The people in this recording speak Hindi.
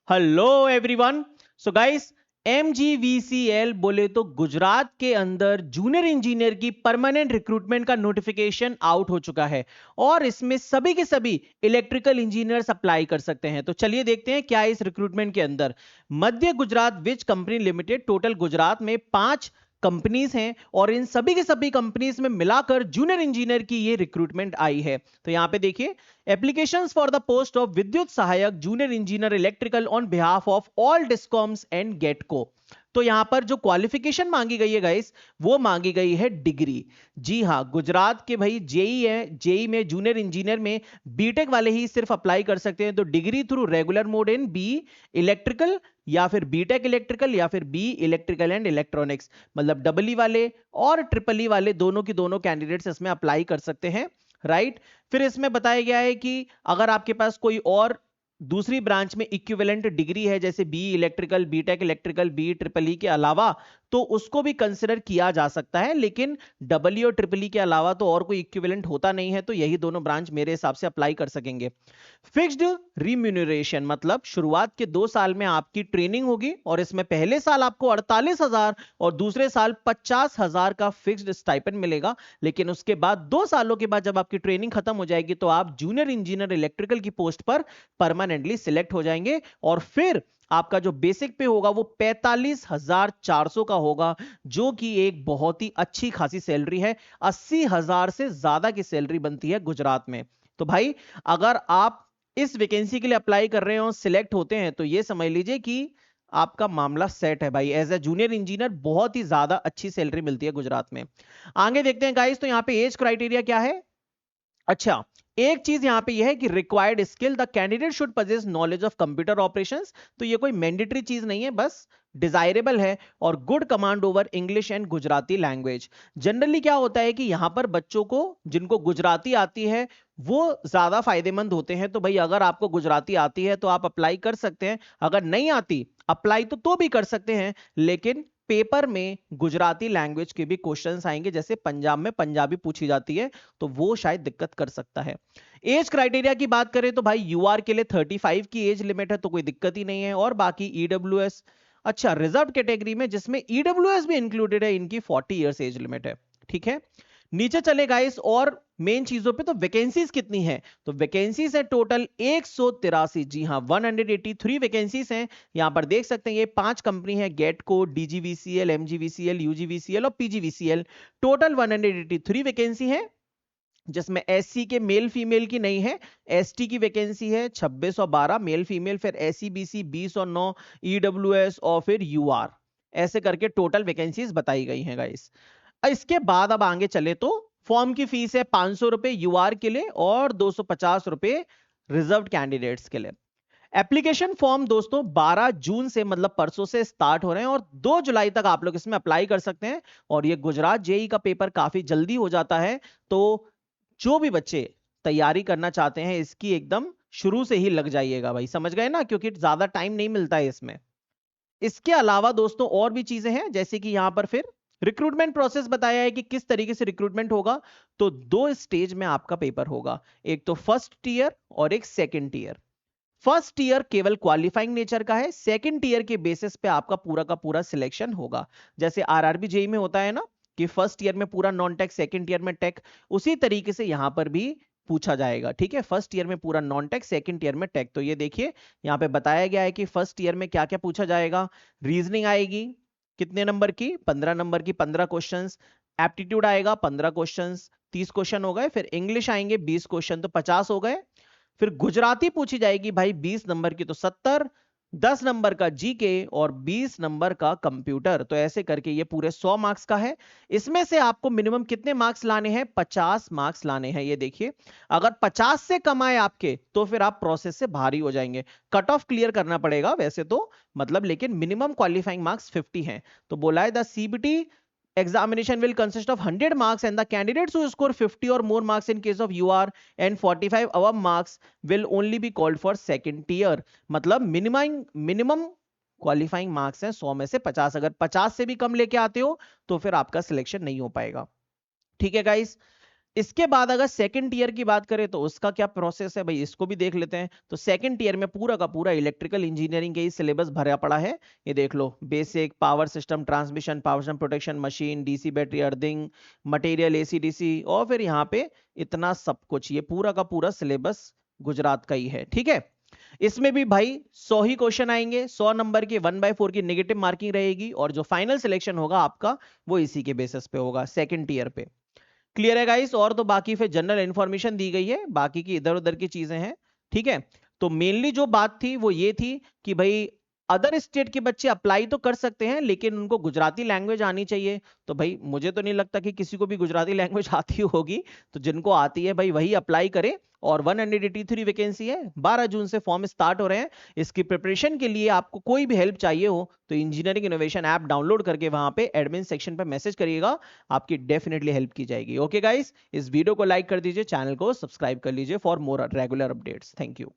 Hello everyone. So guys, MGVCL बोले तो गुजरात के अंदर जूनियर इंजीनियर की परमानेंट रिक्रूटमेंट का नोटिफिकेशन आउट हो चुका है और इसमें सभी के सभी इलेक्ट्रिकल इंजीनियर्स अप्लाई कर सकते हैं। तो चलिए देखते हैं क्या है इस रिक्रूटमेंट के अंदर। Madhya Gujarat Vij company limited, total Gujarat में 5 कंपनीज हैं और इन सभी के सभी कंपनीज में मिलाकर जूनियर इंजीनियर की ये रिक्रूटमेंट आई है। तो यहां पे देखिए, applications for the post of Vidyut Sahayak junior engineer electrical on behalf of all discoms and गेटको। तो यहां पर जो क्वालिफिकेशन मांगी गई है गाइस, वो मांगी गई है डिग्री। जी हां, गुजरात के भाई जेई है, जेई में जूनियर इंजीनियर में बीटेक वाले ही सिर्फ अप्लाई कर सकते हैं। तो degree through regular mode in B electrical या फिर बीटेक इलेक्ट्रिकल या फिर बी इलेक्ट्रिकल एंड इलेक्ट्रॉनिक्स, मतलब डबल ई वाले और ट्रिपल ई वाले दोनों की दोनों कैंडिडेट्स इसमें अप्लाई कर सकते हैं। राइट। फिर इसमें बताया गया है कि अगर आपके पास कोई और दूसरी ब्रांच में इक्विवेलेंट डिग्री है, जैसे B electrical, BTech electrical, B triple E के अलावा, तो उसको भी कंसिडर किया जा सकता है। लेकिन डबल ई और ट्रिपल ई के अलावा तो और कोई इक्विवेलेंट होता नहीं है, तो यही दोनों ब्रांच मेरे हिसाब से अप्लाई कर सकेंगे। फिक्स्ड रिम्यूनरेशन, मतलब शुरुआत के 2 साल में आपकी ट्रेनिंग होगी और इसमें पहले साल आपको 48,000 और दूसरे साल 50,000 का फिक्स्ड स्टाइपेंड मिलेगा। लेकिन उसके बाद 2 सालों के बाद जब आपकी ट्रेनिंग खत्म हो जाएगी तो आप जूनियर इंजीनियर इलेक्ट्रिकल की पोस्ट पर परमानेंटली सिलेक्ट हो जाएंगे और फिर आपका जो बेसिक पे होगा वो 45,400 का होगा, जो कि एक बहुत ही अच्छी खासी सैलरी है। 80,000 से ज्यादा की सैलरी बनती है गुजरात में। तो भाई, अगर आप इस वैकेंसी के लिए अप्लाई कर रहे हो, सिलेक्ट होते हैं, तो ये समझ लीजिए कि आपका मामला सेट है भाई। एज ए जूनियर इंजीनियर बहुत ही ज्यादा अच्छी सैलरी मिलती है गुजरात में। आगे देखते हैं गाइस, तो यहां पे एज क्राइटेरिया क्या है। अच्छा, एक चीज यहां पे यह है कि required skill, the candidate should possess knowledge of computer operations. तो ये कोई मैंडेटरी चीज नहीं है, बस डिजायरेबल है। और good command over English and Gujarati language. Generally क्या होता है कि यहां पर बच्चों को जिनको गुजराती आती है वो ज्यादा फायदेमंद होते हैं। तो भाई, अगर आपको गुजराती आती है तो आप अप्लाई कर सकते हैं। अगर नहीं आती, अप्लाई तो भी कर सकते हैं, लेकिन पेपर में गुजराती लैंग्वेज के भी क्वेश्चंस आएंगे, जैसे पंजाब में पंजाबी पूछी जाती है, तो वो शायद दिक्कत कर सकता है। एज क्राइटेरिया की बात करें तो भाई, यूआर के लिए 35 की एज लिमिट है, तो कोई दिक्कत ही नहीं है। और बाकी ईडब्ल्यूएस, अच्छा रिजर्व कैटेगरी में जिसमें ईडब्ल्यूएस भी इंक्लूडेड है, इनकी 40 इयर्स एज लिमिट है। ठीक है, नीचे चले गाइस और मेन चीजों पे। तो वैकेंसीज कितनी है, तो वैकेंसीज है टोटल 183। जी हां, 183 वैकेंसीज हैं। यहां पर देख सकते हैं ये 5 कंपनी है, गेटको, डीजीवीसीएल, एमजीवीसीएल, यूजीवीसीएल और पीजीवीसीएल। टोटल 183 वैकेंसी है, जिसमें एससी के मेल फीमेल की नहीं है। एसटी की वैकेंसी है 2612 मेल फीमेल, फिर एससी बीसी 2009, ईडब्ल्यूएस और फिर यूआर, ऐसे करके टोटल वैकेंसीज बताई गई हैं गाइस। इसके बाद अब आगे चले तो फॉर्म की फीस है 500 रुपए यूआर के लिए और 250 रुपए रिजर्व कैंडिडेट्स के लिए। एप्लीकेशन फॉर्म दोस्तों 12 जून से, मतलब परसों से स्टार्ट हो रहे हैं और 2 जुलाई तक आप लोग इसमें अप्लाई कर सकते हैं। और ये गुजरात जेई का पेपर काफी जल्दी हो जाता है, तो जो भी बच्चे तैयारी करना चाहते हैं इसकी एकदम शुरू से ही लग जाइएगा भाई, समझ गए ना, क्योंकि ज्यादा टाइम नहीं मिलता है इसमें। इसके अलावा दोस्तों और भी चीजें हैं, जैसे कि यहां पर फिर रिक्रूटमेंट प्रोसेस बताया है कि किस तरीके से रिक्रूटमेंट होगा। तो 2 स्टेज में आपका पेपर होगा, एक तो फर्स्ट टीयर और एक सेकंड टीयर। फर्स्ट ईयर केवल क्वालिफाइंग नेचर का है, सेकंड ईयर के बेसिस पे आपका पूरा का पूरा सिलेक्शन होगा। जैसे आरआरबी जेई में होता है ना कि फर्स्ट ईयर में पूरा नॉन टेक, सेकंड ईयर में टेक, उसी तरीके से यहां पर भी पूछा जाएगा। ठीक है, फर्स्ट ईयर में पूरा नॉन टेक, सेकंड ईयर में टेक। तो ये देखिए, यहां पे बताया गया है कि फर्स्ट ईयर में क्या क्या पूछा जाएगा। रीजनिंग आएगी कितने नंबर की, 15 नंबर की, 15 क्वेश्चंस। एप्टीट्यूड आएगा 15 क्वेश्चंस, 30 क्वेश्चन हो गए। फिर इंग्लिश आएंगे 20 क्वेश्चन, तो 50 हो गए। फिर गुजराती पूछी जाएगी भाई 20 नंबर की, तो 70, 10 नंबर का जीके और 20 नंबर का कंप्यूटर। तो ऐसे करके ये पूरे 100 मार्क्स का है। इसमें से आपको मिनिमम कितने मार्क्स लाने हैं, 50 मार्क्स लाने हैं। ये देखिए, अगर 50 से कम आए आपके तो फिर आप प्रोसेस से बाहर ही हो जाएंगे। कट ऑफ क्लियर करना पड़ेगा वैसे तो, मतलब, लेकिन मिनिमम क्वालिफाइंग मार्क्स 50 हैं। तो बोला है the CBT examination will consist of 100 marks and the candidates who score 50 or more marks in case of UR and 45 above marks will only be called for second tier। मतलब मिनिमम क्वालिफाइंग मार्क्स हैं 100 में से 50। अगर 50 से भी कम लेके आते हो तो फिर आपका सिलेक्शन नहीं हो पाएगा। ठीक है गाइस, इसके बाद अगर सेकंड ईयर की बात करें तो उसका क्या प्रोसेस है भाई, इसको भी देख लेते हैं। तो सेकंड ईयर में पूरा का पूरा इलेक्ट्रिकल इंजीनियरिंग के ही सिलेबस भरा पड़ा है। ये देख लो, basic power system, transmission, power system protection, machine, DC battery, earthing, material, AC DC, और फिर यहाँ पे इतना सब कुछ, ये पूरा का पूरा सिलेबस गुजरात का ही है। ठीक है, इसमें भी भाई 100 ही क्वेश्चन आएंगे, 100 नंबर के 1/4 की नेगेटिव मार्किंग रहेगी, और जो फाइनल सिलेक्शन होगा आपका वो इसी के बेसिस पे होगा सेकंड ईयर पे। क्लियर है गाइस? और तो बाकी फिर जनरल इंफॉर्मेशन दी गई है, बाकी की इधर उधर की चीजें हैं। ठीक है, तो मेनली जो बात थी वो ये थी कि भाई अदर स्टेट के बच्चे अप्लाई तो कर सकते हैं, लेकिन उनको गुजराती लैंग्वेज आनी चाहिए। तो भाई मुझे तो नहीं लगता कि किसी को भी गुजराती लैंग्वेज आती होगी, तो जिनको आती है भाई वही अप्लाई करे। और 183 वैकेंसी है, 12 जून से फॉर्म स्टार्ट हो रहे हैं। इसकी प्रिपरेशन के लिए आपको कोई भी हेल्प चाहिए हो तो इंजीनियरिंग इनोवेशन ऐप डाउनलोड करके वहां पे एडमिन सेक्शन पे मैसेज करिएगा, आपकी डेफिनेटली हेल्प की जाएगी। ओके गाइस, इस वीडियो को लाइक कर दीजिए, चैनल को सब्सक्राइब कर लीजिए for more regular updates. Thank you.